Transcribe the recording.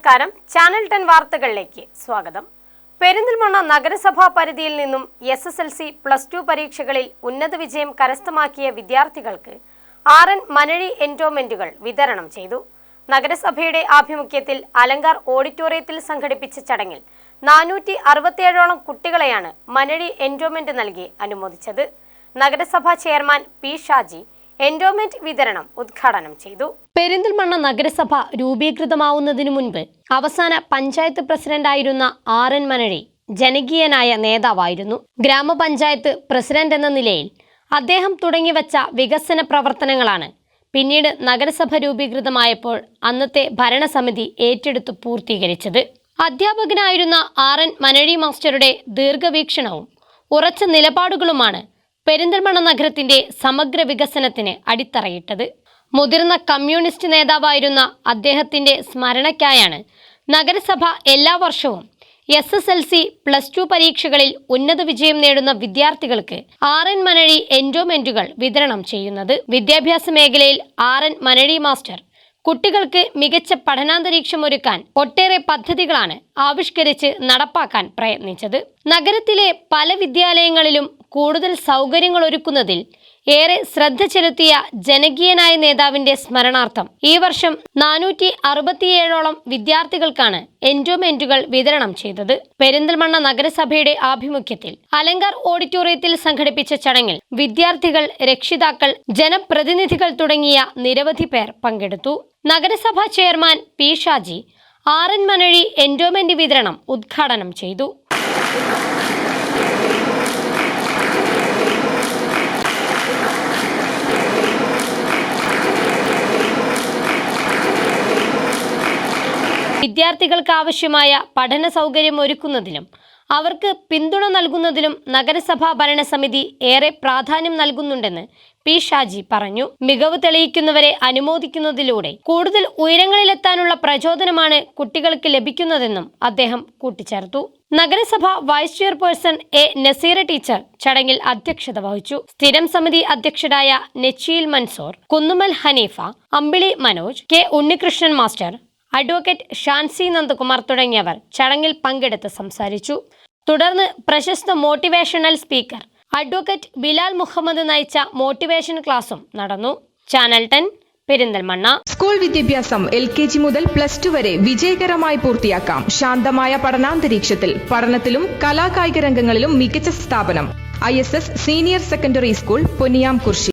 നമസ്കാരം, ചാനൽ 10 വാർത്തകളിലേക്ക് സ്വാഗതം. പെരിന്തൽമണ്ണ നഗരസഭാ പരിധിയിൽ നിന്നും SSLC +2 പരീക്ഷകളിൽ ഉന്നത വിജയം കരസ്ഥമാക്കിയ വിദ്യാർത്ഥികൾക്ക് RN മനഴി എൻഡോമെന്റുകൾ വിതരണം ചെയ്തു. നഗരസഭയുടെ ആഭിമുഖ്യത്തിൽ അലങ്കാർ ഓഡിറ്റോറിയത്തിൽ സംഘടിപ്പിച്ച ചടങ്ങിൽ 467ഓളം കുട്ടികളെയാണ് മനഴി എൻഡോമെന്റ് നൽകി അനുമോദിച്ചത്. നഗരസഭാ ചെയർമാൻ P. ഷാജി എൻഡോമെന്റ് വിതരണം ഉദ്ഘാടനം ചെയ്തു. പെരിന്തൽമണ്ണ നഗരസഭ രൂപീകൃതമാവുന്നതിനു മുൻപ് അവസാന പഞ്ചായത്ത് പ്രസിഡന്റായിരുന്ന RN മനഴി ജനകീയനായ നേതാവായിരുന്നു. ഗ്രാമപഞ്ചായത്ത് പ്രസിഡന്റ് എന്ന നിലയിൽ അദ്ദേഹം തുടങ്ങിവെച്ച വികസന പ്രവർത്തനങ്ങളാണ് പിന്നീട് നഗരസഭ രൂപീകൃതമായപ്പോൾ അന്നത്തെ ഭരണസമിതി ഏറ്റെടുത്ത് പൂർത്തീകരിച്ചത്. അധ്യാപകനായിരുന്ന RN മനഴി മാസ്റ്ററുടെ ദീർഘവീക്ഷണവും ഉറച്ച നിലപാടുകളുമാണ് പെരിന്തൽമണ്ണ നഗരത്തിന്റെ സമഗ്ര വികസനത്തിന് അടിത്തറയിട്ടത്. മുതിർന്ന കമ്മ്യൂണിസ്റ്റ് നേതാവായിരുന്ന അദ്ദേഹത്തിന്റെ സ്മരണയ്ക്കായാണ് നഗരസഭ എല്ലാ വർഷവും SSLC +2 പരീക്ഷകളിൽ ഉന്നത വിജയം നേടുന്ന വിദ്യാർത്ഥികൾക്ക് RN മനഴി എൻഡോമെന്റുകൾ വിതരണം ചെയ്യുന്നത്. വിദ്യാഭ്യാസ മേഖലയിൽ RN മനഴി മാസ്റ്റർ കുട്ടികൾക്ക് മികച്ച പഠനാന്തരീക്ഷം ഒരുക്കാൻ ഒട്ടേറെ പദ്ധതികളാണ് ആവിഷ്കരിച്ച് നടപ്പാക്കാൻ പ്രയത്നിച്ചത്. നഗരത്തിലെ പല വിദ്യാലയങ്ങളിലും കൂടുതൽ സൗകര്യങ്ങൾ ഒരുക്കുന്നതിൽ ഏറെ ശ്രദ്ധ ചെലുത്തിയ ജനകീയനായ നേതാവിന്റെ സ്മരണാർത്ഥം ഈ വർഷം 467ഓളം വിദ്യാർത്ഥികൾക്കാണ് എൻഡോമെന്റുകൾ വിതരണം ചെയ്തത്. പെരിന്തൽമണ്ണ നഗരസഭയുടെ ആഭിമുഖ്യത്തിൽ അലങ്കാർ ഓഡിറ്റോറിയത്തിൽ സംഘടിപ്പിച്ച ചടങ്ങിൽ വിദ്യാർത്ഥികൾ, രക്ഷിതാക്കൾ, ജനപ്രതിനിധികൾ തുടങ്ങിയ നിരവധി പേർ പങ്കെടുത്തു. നഗരസഭാ chairman P. Shaji RN Manazhi endowment വിതരണം ഉദ്ഘാടനം ചെയ്തു. വിദ്യാർത്ഥികൾക്ക് ആവശ്യമായ പഠന സൗകര്യം ഒരുക്കുന്നതിലും അവർക്ക് പിന്തുണ നൽകുന്നതിലും നഗരസഭാ ഭരണസമിതി ഏറെ പ്രാധാന്യം നൽകുന്നുണ്ടെന്ന് P. ഷാജി പറഞ്ഞു. മികവ് തെളിയിക്കുന്നവരെ അനുമോദിക്കുന്നതിലൂടെ കൂടുതൽ ഉയരങ്ങളിലെത്താനുള്ള പ്രചോദനമാണ് കുട്ടികൾക്ക് ലഭിക്കുന്നതെന്നും അദ്ദേഹം കൂട്ടിച്ചേർത്തു. നഗരസഭ vice chairperson A. Naseera teacher ചടങ്ങിൽ അധ്യക്ഷത വഹിച്ചു. സ്ഥിരം സമിതി അധ്യക്ഷരായ Nechiyil Mansoor, Kunnumal Haneefa, Ambili Manoj, K. Unnikrishnan master, advocate Shancy Nandakumar തുടങ്ങിയവർ ചടങ്ങിൽ പങ്കെടുത്ത് സംസാരിച്ചു. തുടർന്ന് പ്രശസ്ത motivational speaker advocate Bilal Muhammad നയിച്ച മോട്ടിവേഷൻ ക്ലാസും നടന്നു. ചാനൽ 10 പെരിന്തൽമണ്ണ. സ്കൂൾ വിദ്യാഭ്യാസം LKG മുതൽ +2 വരെ വിജയകരമായി പൂർത്തിയാക്കാം. ശാന്തമായ പഠനാന്തരീക്ഷത്തിൽ പഠനത്തിലും കലാകായിക രംഗങ്ങളിലും മികച്ച സ്ഥാപനം ISS സീനിയർ സെക്കൻഡറി സ്കൂൾ, പൊന്നിയാംകുറിശി.